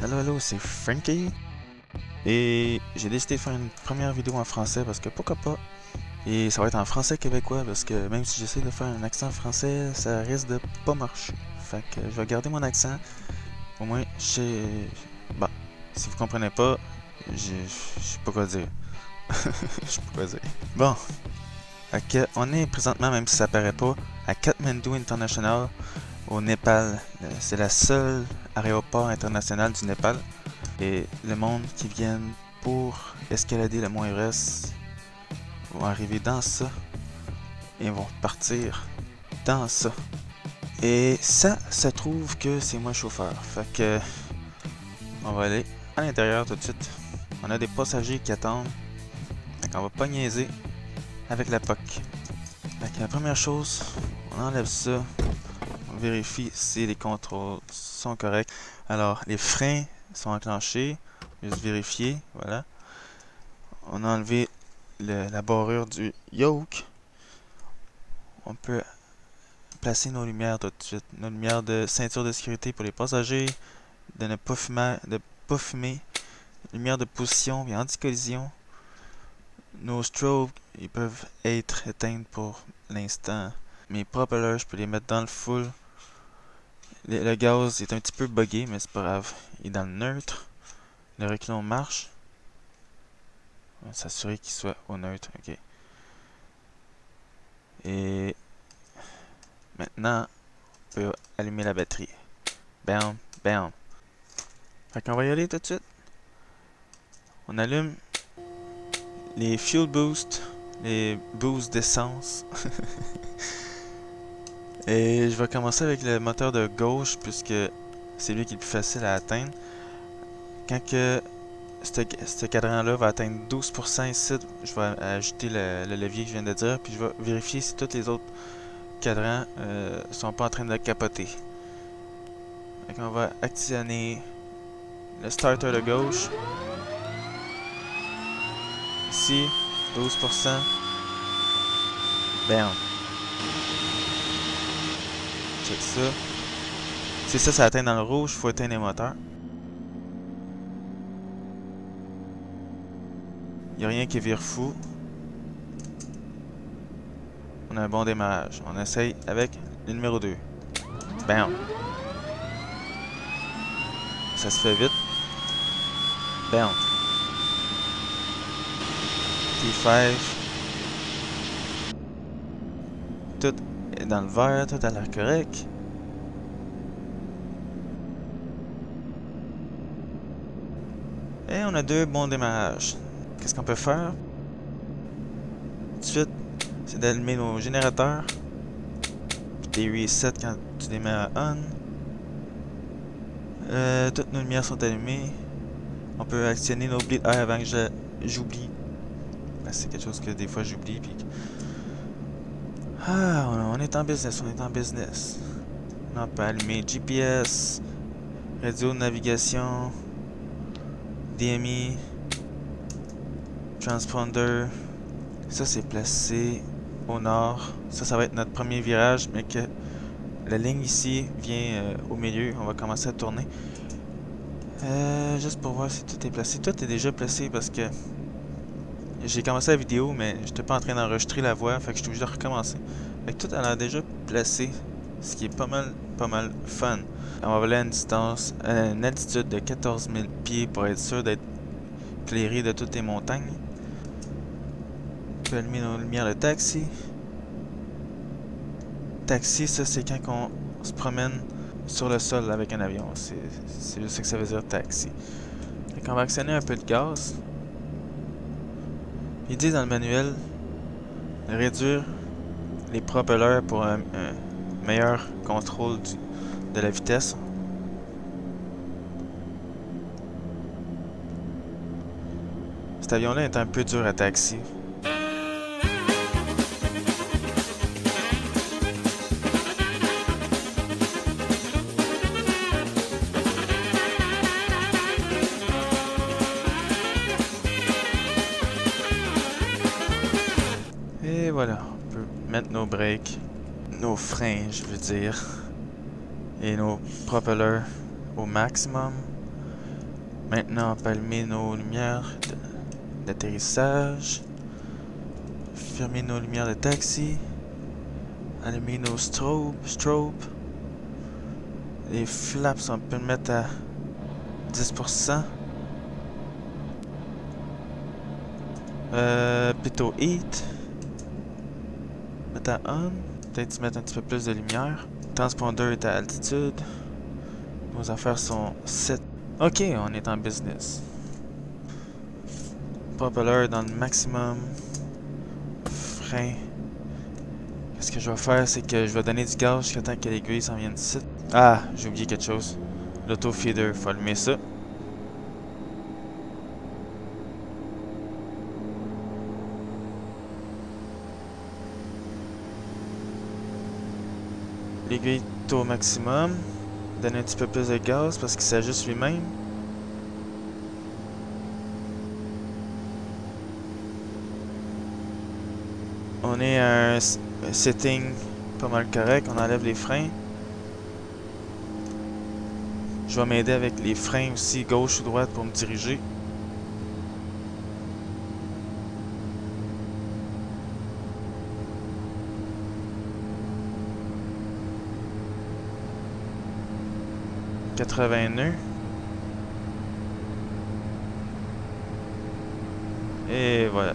Hello, hello, c'est Frankie. Et j'ai décidé de faire une première vidéo en français parce que pourquoi pas. Et ça va être en français québécois parce que même si j'essaie de faire un accent français, ça risque de pas marcher. Fait que je vais garder mon accent. Au moins, je sais. Bah, si vous comprenez pas, je sais pas quoi dire. Je sais pas quoi dire. Bon, on est présentement, même si ça paraît pas, à Kathmandu International au Népal. C'est la seule aéroport international du Népal. Et le monde qui viennent pour escalader le mont Everest vont arriver dans ça et vont partir dans ça. Et ça trouve que c'est moi le chauffeur. Fait que on va aller à l'intérieur tout de suite. On a des passagers qui attendent. Fait qu'on va pas niaiser avec la POC. Fait que la première chose, on enlève ça. On vérifie si les contrôles sont corrects. Alors, les freins sont enclenchés. Juste vérifier, voilà. On a enlevé la barrure du yoke. On peut placer nos lumières tout de suite. Nos lumières de ceinture de sécurité pour les passagers. De ne pas fumer. Lumière de position et anti-collision. Nos strobes, ils peuvent être éteintes pour l'instant. Mes propellers, je peux les mettre dans le full. Le gaz est un petit peu buggé, mais c'est pas grave. Il est dans le neutre. Le reculon marche. On va s'assurer qu'il soit au neutre. Ok. Et maintenant, on peut allumer la batterie. Bam, bam. Fait qu'on va y aller tout de suite. On allume les fuel boosts, les boosts d'essence. Et je vais commencer avec le moteur de gauche puisque c'est lui qui est le plus facile à atteindre. Quand que ce cadran-là va atteindre 12% ici, je vais ajouter le levier que je viens de dire, puis je vais vérifier si tous les autres cadrans sont pas en train de capoter. Donc on va actionner le starter de gauche. Ici, 12%. Bam. Check ça. Si ça atteint dans le rouge, il faut éteindre les moteurs. Il n'y a rien qui vire fou. On a un bon démarrage. On essaye avec le numéro 2. Bam. Ça se fait vite. Bam. T5. Tout est dans le vert, tout a l'air correct. Et on a deux bons démarrages. Qu'est-ce qu'on peut faire? Tout de suite, c'est d'allumer nos générateurs. Puis des reset quand tu les mets à on. Toutes nos lumières sont allumées. On peut actionner nos bleed air avant que j'oublie. C'est quelque chose que des fois j'oublie. Puis... Ah, on est en business, on est en business. On peut allumer GPS, radio de navigation, DMI, transponder. Ça c'est placé au nord. Ça va être notre premier virage, mais que la ligne ici vient au milieu. On va commencer à tourner. Juste pour voir si tout est placé. Tout est déjà placé parce que j'ai commencé la vidéo, mais j'étais pas en train d'enregistrer la voix, fait que je suis obligé de recommencer. Fait que tout a déjà placé, ce qui est pas mal fun. On va voler à une altitude de 14 000 pieds pour être sûr d'être éclairé de toutes les montagnes. On peut allumer nos lumières de taxi. Taxi, ça c'est quand on se promène sur le sol avec un avion. C'est juste ça que ça veut dire taxi. Fait qu'on va actionner un peu de gaz. Ils disent dans le manuel de réduire les propellers pour un meilleur contrôle de la vitesse. Cet avion-là est un peu dur à taxi. Et voilà, on peut mettre nos breaks, nos freins, je veux dire, et nos propellers au maximum. Maintenant, on peut allumer nos lumières d'atterrissage. Fermer nos lumières de taxi. Allumer nos strobe. Les flaps, on peut le mettre à 10%. Plutôt heat. Mettre à on. Peut-être mettre un petit peu plus de lumière. Transpondeur est à altitude. Nos affaires sont 7. Ok, on est en business. Propeller dans le maximum. Frein. Qu'est-ce que je vais faire, c'est que je vais donner du gaz jusqu'à temps que l'aiguille s'en vienne ici. Ah, j'ai oublié quelque chose. L'auto-feeder, faut allumer ça. L'aiguille est au maximum. Donner un petit peu plus de gaz parce qu'il s'ajuste lui-même. On est à un setting pas mal correct. On enlève les freins. Je vais m'aider avec les freins aussi, gauche ou droite, pour me diriger. « 80 nœuds. Et voilà.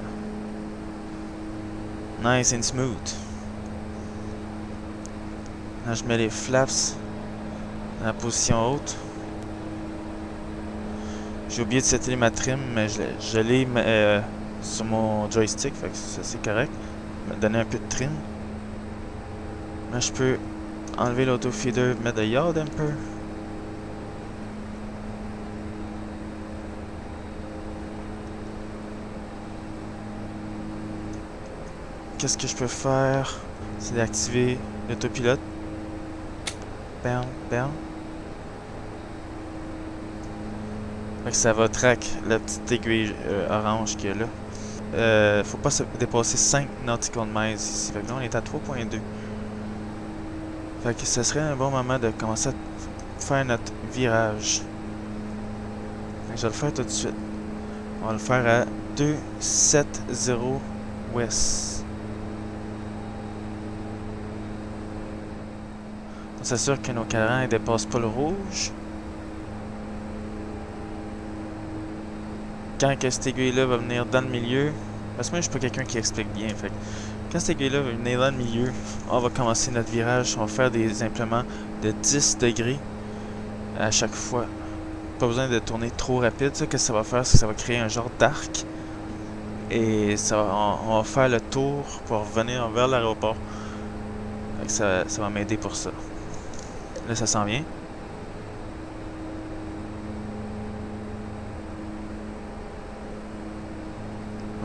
Nice and smooth. Là, je mets les flaps dans la position haute. J'ai oublié de setter ma trim, mais je l'ai sur mon joystick, fait que c'est correct. Me donner un peu de trim. Là, je peux enlever l'auto-feeder, mettre le yaw damper. Qu'est-ce que je peux faire? C'est d'activer l'autopilote. Bam, bam. Fait que ça va track la petite aiguille orange qu'il y a là. Faut pas se dépasser 5 nautical miles ici. Fait que là, on est à 3.2. Fait que ce serait un bon moment de commencer à faire notre virage. Fait que je vais le faire tout de suite. On va le faire à 270 ouest. On s'assure que nos cadrans ne dépassent pas le rouge. Quand cette aiguille-là va venir dans le milieu, parce que moi je suis pas quelqu'un qui explique bien, fait que quand cette aiguille-là va venir dans le milieu, on va commencer notre virage, on va faire des impléments de 10 degrés à chaque fois. Pas besoin de tourner trop rapide, ça, qu'est-ce que ça va faire, c'est que ça va créer un genre d'arc. Et ça on va faire le tour pour revenir vers l'aéroport. Ça va m'aider pour ça. Là, ça s'en vient.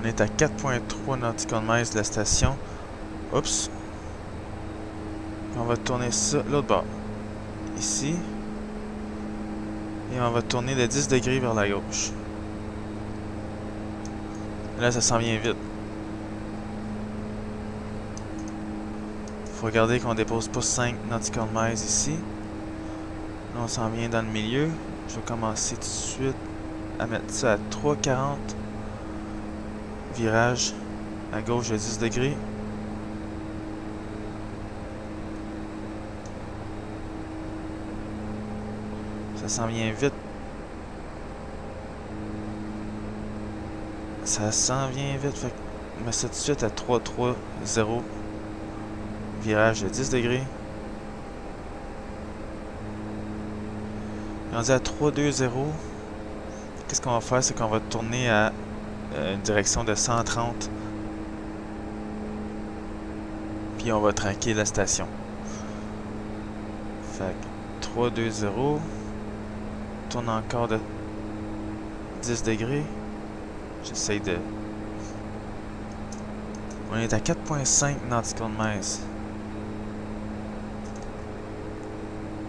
On est à 4.3 nautical miles de la station. Oups. On va tourner ça l'autre bord. Ici. Et on va tourner de 10 degrés vers la gauche. Là, ça s'en vient vite. Faut regarder qu'on dépose pas 5 nautical miles ici. Là, on s'en vient dans le milieu. Je vais commencer tout de suite à mettre ça à 3,40. Virage à gauche de 10 degrés. Ça s'en vient vite. Ça s'en vient vite. Fait que je mets ça tout de suite à 3,30. Virage de 10 degrés. On est à 3,20. Qu'est-ce qu'on va faire? C'est qu'on va tourner à une direction de 130. Puis on va traquer la station. Fait que 3,20. Tourne encore de 10 degrés. J'essaye de... On est à 4.5 nautical miles.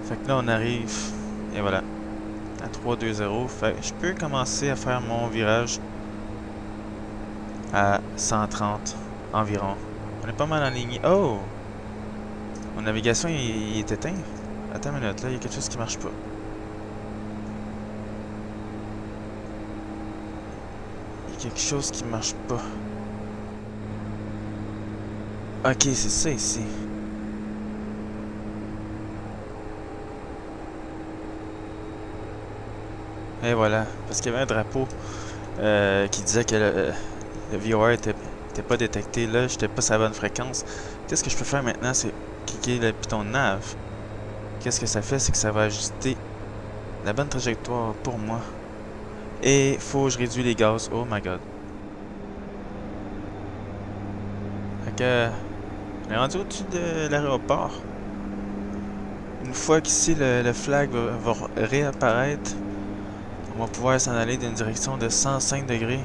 Fait que là on arrive. Et voilà. À 3,20. Fait que je peux commencer à faire mon virage à 130 environ. On est pas mal aligné. Oh! Mon navigation il est éteint. Attends une minute, là, il y a quelque chose qui marche pas. quelque chose qui marche pas. Ok, c'est ça ici. Et voilà, parce qu'il y avait un drapeau qui disait que le VOR était pas détecté. Là, j'étais pas sur la bonne fréquence. Qu'est-ce que je peux faire maintenant? C'est cliquer le piton nav. Qu'est-ce que ça fait? C'est que ça va ajuster la bonne trajectoire pour moi. Et faut que je réduise les gaz. Oh my god. Fait que on est rendu au-dessus de l'aéroport. Une fois qu'ici le flag va réapparaître, on va pouvoir s'en aller d'une direction de 105 degrés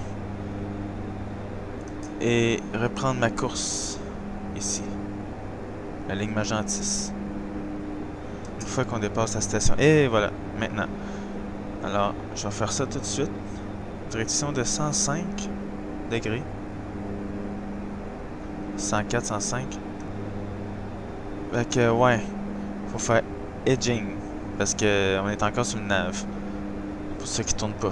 et reprendre ma course ici, la ligne Magentis. Une fois qu'on dépasse la station. Et voilà, maintenant. Alors, je vais faire ça tout de suite. Direction de 105 degrés. 104, 105. Fait que, ouais, faut faire edging. Parce que on est encore sur le nav. Pour ceux qui tournent pas.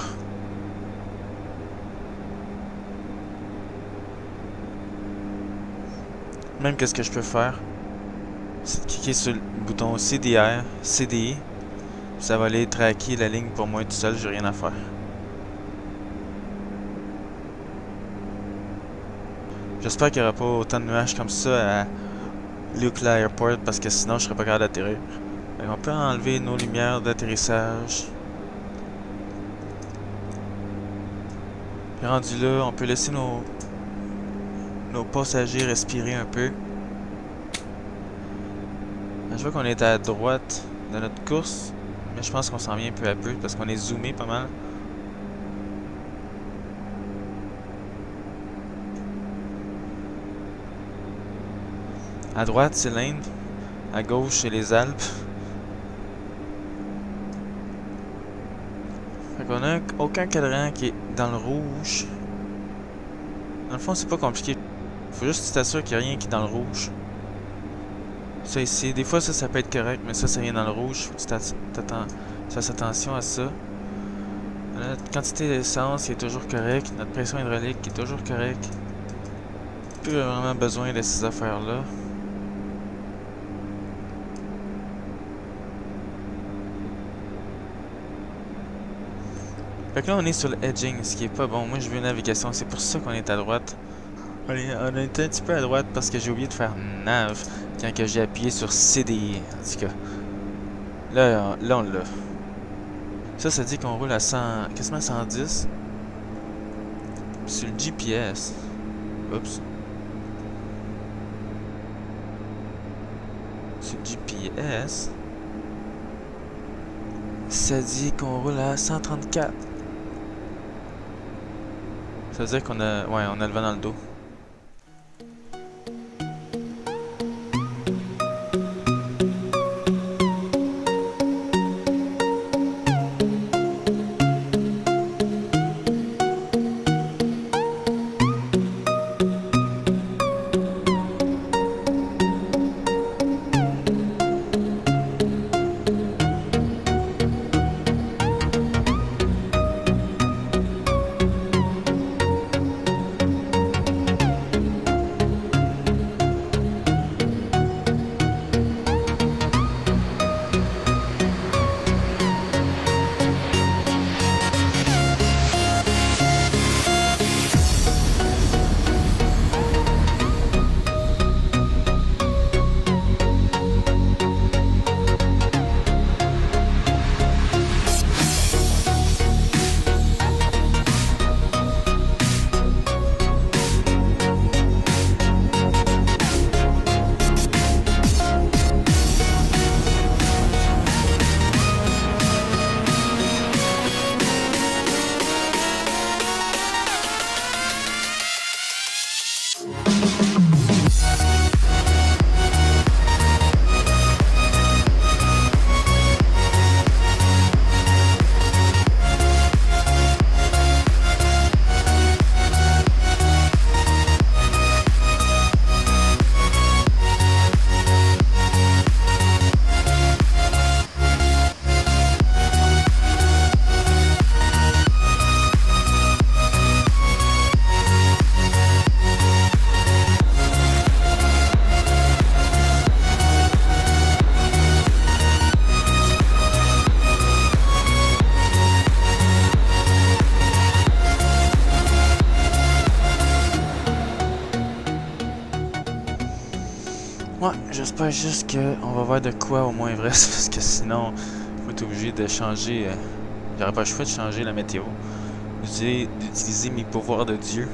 Même qu'est-ce que je peux faire, c'est de cliquer sur le bouton CDR, CDI. Ça va aller tracker la ligne pour moi tout seul, j'ai rien à faire. J'espère qu'il n'y aura pas autant de nuages comme ça à Lukla Airport parce que sinon je serais pas capable d'atterrir. On peut enlever nos lumières d'atterrissage. Puis rendu là, on peut laisser nos passagers respirer un peu. Je vois qu'on est à droite de notre course, mais je pense qu'on s'en vient peu à peu parce qu'on est zoomé pas mal. À droite, c'est l'Inde. À gauche, c'est les Alpes. Fait qu'on a aucun cadran qui est dans le rouge. Dans le fond, c'est pas compliqué. Faut juste que tu t'assures qu'il n'y a rien qui est dans le rouge. Ça ici, des fois ça peut être correct, mais ça vient dans le rouge. Faut que tu fasses attention à ça. Notre quantité d'essence est toujours correcte. Notre pression hydraulique est toujours correcte. Plus vraiment besoin de ces affaires-là. Fait que là, on est sur le edging, ce qui est pas bon. Moi, je veux une navigation, c'est pour ça qu'on est à droite. On a été un petit peu à droite parce que j'ai oublié de faire nav quand j'ai appuyé sur CDI. En tout cas, là on l'a. Ça dit qu'on roule à 100, quasiment 110. Sur le GPS. Oups. Sur le GPS. Ça dit qu'on roule à 134. Ça veut dire qu'on a... Ouais, on a le vent dans le dos. J'espère juste qu'on va voir de quoi au moins vrai, parce que sinon, je vais être obligé de changer. J'aurais pas le choix de changer la météo. D'utiliser mes pouvoirs de Dieu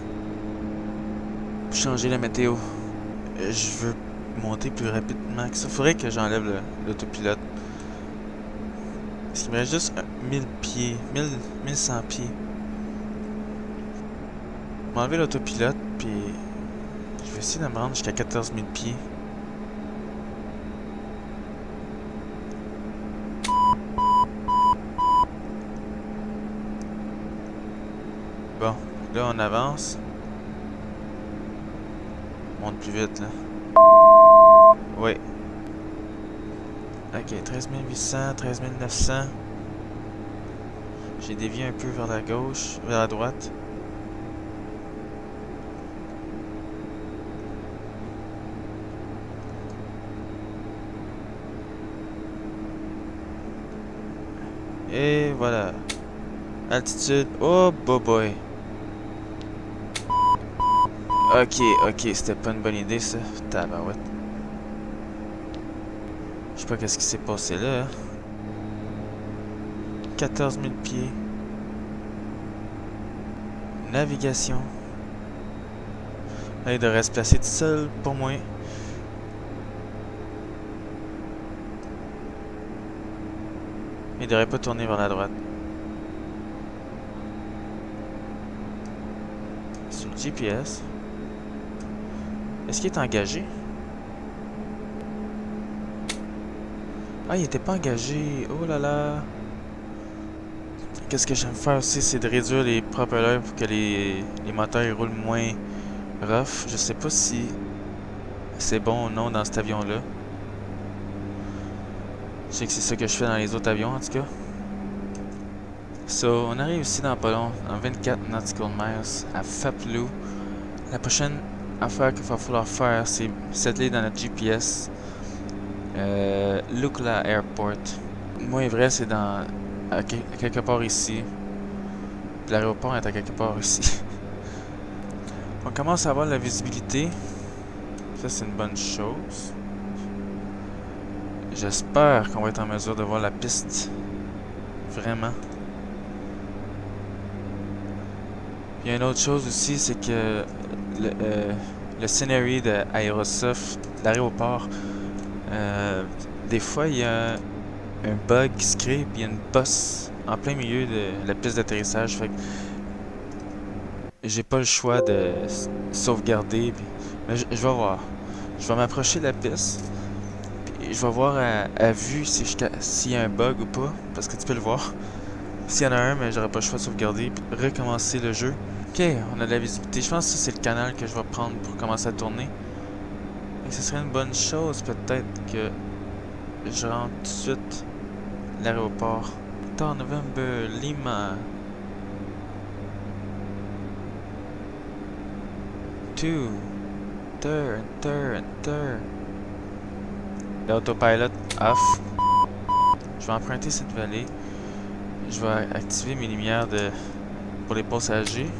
pour changer la météo. Je veux monter plus rapidement que ça. Faudrait que j'enlève l'autopilote. Parce qu'il me reste juste 1000 pieds, 1100 pieds. Je vais enlever l'autopilote, puis je vais essayer de me rendre jusqu'à 14 000 pieds. Bon, là on avance. On monte plus vite là. Oui. Ok, 13 800, 13 900. J'ai dévié un peu vers la gauche, vers la droite. Et voilà. Altitude. Oh boy. Ok, c'était pas une bonne idée ça. Tabarouette. Je sais pas qu'est-ce qui s'est passé là. 14 000 pieds. Navigation. Là, il devrait se placer tout seul pour moi. Il devrait pas tourner vers la droite. Sur le GPS. Est-ce qu'il est engagé? Ah, il était pas engagé. Oh là là. Qu'est-ce que j'aime faire aussi, c'est de réduire les propellers pour que les moteurs ils roulent moins rough. Je sais pas si c'est bon ou non dans cet avion-là. Je sais que c'est ça que je fais dans les autres avions en tout cas. So, on arrive ici dans pas long, en 24 nautical miles à Faplu. La prochaine affaire qu'il va falloir faire, c'est settler dans notre GPS Lukla Airport. Moi, vrai, c'est dans à quelque part ici. L'aéroport est à quelque part ici. On commence à avoir de la visibilité. Ça, c'est une bonne chose. J'espère qu'on va être en mesure de voir la piste. Vraiment. Il y a une autre chose aussi, c'est que le scénario de Aerosoft, l'aéroport, des fois il y a un bug qui se crée, puis il y a une bosse en plein milieu de la piste d'atterrissage. Fait que j'ai pas le choix de sauvegarder. Mais je vais voir. Je vais m'approcher de la piste. Puis je vais voir à vue s'il y a un bug ou pas. Parce que tu peux le voir. S'il y en a un, mais j'aurai pas le choix de sauvegarder. Puis recommencer le jeu. Ok, on a de la visibilité. Je pense que c'est le canal que je vais prendre pour commencer à tourner. Et ce serait une bonne chose peut-être que je rentre tout de suite à l'aéroport. Tower November, Lima. Enter. L'autopilot off. Je vais emprunter cette vallée. Je vais activer mes lumières pour les passagers.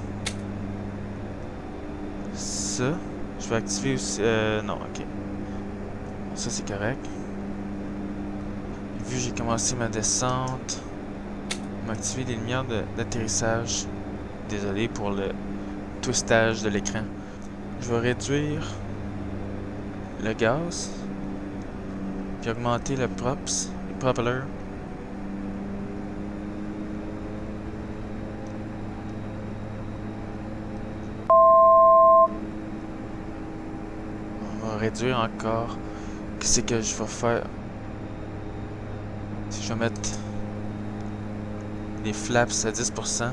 Ça. Je vais activer aussi... non, ok. Ça, c'est correct. Vu que j'ai commencé ma descente, je vais activer les lumières d'atterrissage. Désolé pour le twistage de l'écran. Je vais réduire le gaz. Puis augmenter le propeller. On va réduire encore. Qu'est-ce que je vais faire? Si je vais mettre les flaps à 10%.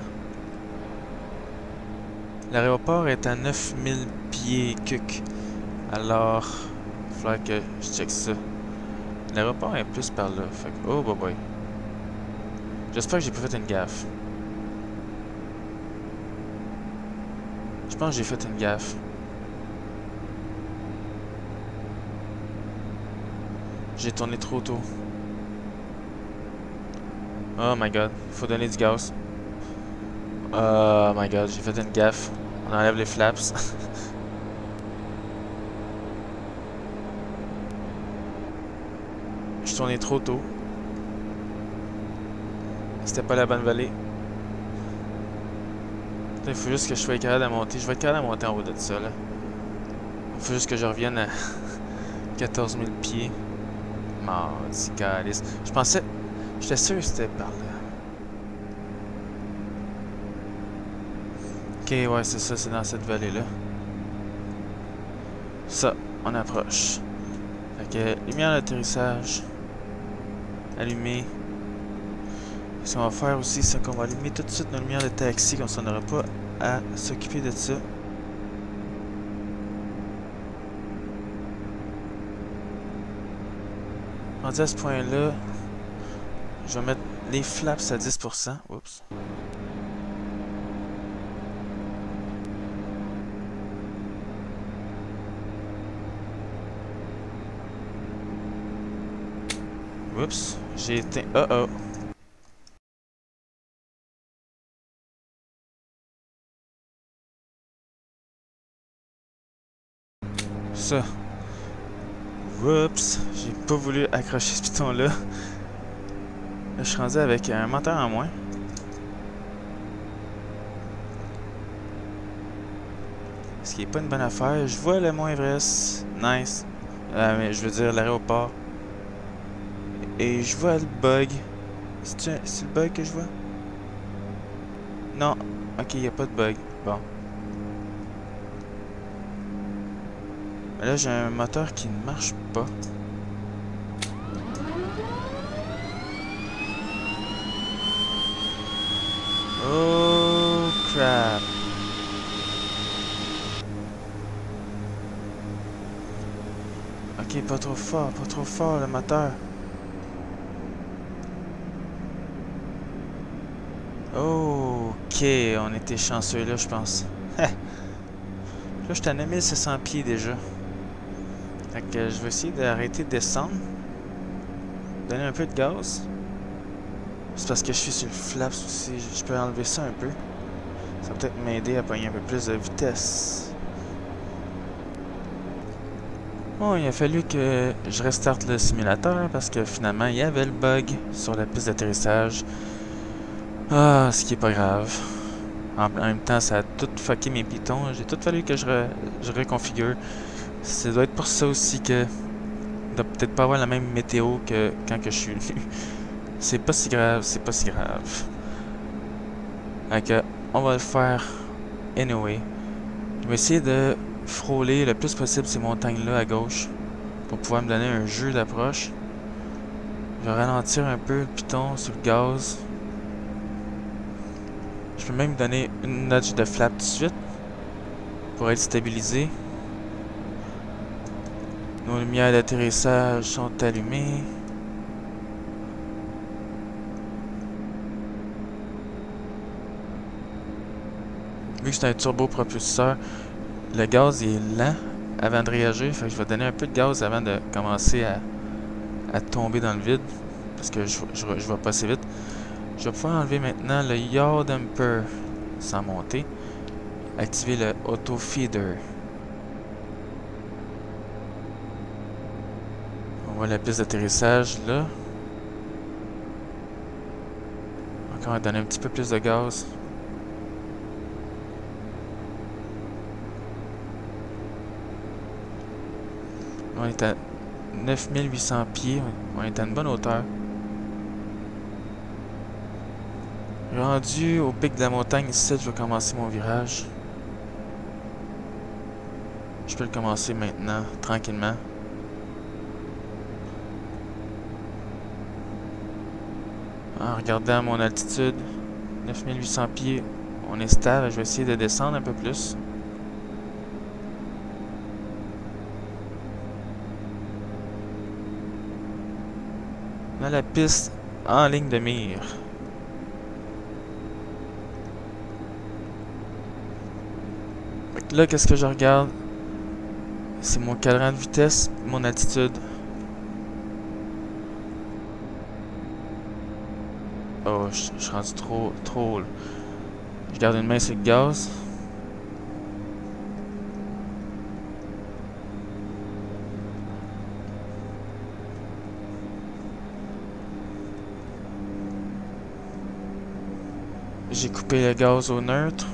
L'aéroport est à 9000 pieds cuc. Alors, il va falloir que je check ça. L'aéroport est plus par là. Fait que, oh boy. J'espère que j'ai pas fait une gaffe. Je pense que j'ai fait une gaffe. J'ai tourné trop tôt. Oh my god, il faut donner du gaz. Oh my god, j'ai fait une gaffe. On enlève les flaps. suis tourné trop tôt. C'était pas la bonne vallée. Il faut juste que je sois capable de monter. Je vais être capable de monter en haut de ça, là. Il faut juste que je revienne à 14 000 pieds. Mardi calice. Je pensais... J'étais sûr que c'était par là. Ok, ouais, c'est ça, c'est dans cette vallée-là. Ça, on approche. Fait que, lumière d'atterrissage. Allumée. Ce qu'on va faire aussi, c'est qu'on va allumer tout de suite nos lumières de taxi, comme ça on n'aura pas à s'occuper de ça. Rendu à ce point-là, je vais mettre les flaps à 10%. Oups. Oups, j'ai éteint... Oh oh. Ça. Oups, j'ai pas voulu accrocher ce piton-là. Là, je suis rendu avec un moteur en moins. Ce qui est pas une bonne affaire. Je vois le Mont Everest. Nice. Mais je veux dire l'aéroport. Et je vois le bug. C'est le bug que je vois? Non. Ok, il n'y a pas de bug. Bon. Mais là, j'ai un moteur qui ne marche pas. Oh, crap. Ok, pas trop fort le moteur. Oh, ok, on était chanceux là, je pense. Là, je suis à 9700 pieds déjà. Fait que je vais essayer d'arrêter de descendre. Donner un peu de gaz. C'est parce que je suis sur le flaps aussi. Je peux enlever ça un peu. Ça va peut-être m'aider à pogner un peu plus de vitesse. Bon, il a fallu que je restarte le simulateur parce que finalement, il y avait le bug sur la piste d'atterrissage. Ah, ce qui est pas grave. En même temps, ça a tout fucké mes pitons. J'ai tout fallu que je reconfigure. Ça doit être pour ça aussi que... Il doit peut-être pas avoir la même météo que quand que je suis venu. C'est pas si grave, c'est pas si grave. Donc, on va le faire anyway. Je vais essayer de frôler le plus possible ces montagnes-là à gauche pour pouvoir me donner un jeu d'approche. Je vais ralentir un peu le piton sur le gaz. Je peux même donner une notch de flap tout de suite pour être stabilisé. Nos lumières d'atterrissage sont allumées. Vu que c'est un turbopropulseur, le gaz est lent avant de réagir. Fait que je vais donner un peu de gaz avant de commencer à tomber dans le vide. Parce que je vais passer vite. Je vais pouvoir enlever maintenant le yaw damper sans monter. Activer le auto feeder. On voit la piste d'atterrissage là. Encore donner un petit peu plus de gaz. On est à 9800 pieds. On est à une bonne hauteur. Rendu au pic de la montagne ici, je vais commencer mon virage. Je peux le commencer maintenant, tranquillement. En regardant mon altitude, 9800 pieds, on est stable. Je vais essayer de descendre un peu plus. On a la piste en ligne de mire. Là, qu'est-ce que je regarde? C'est mon cadran de vitesse, mon altitude. Oh, je suis rendu trop haut. Je garde une main sur le gaz. J'ai coupé le gaz au neutre.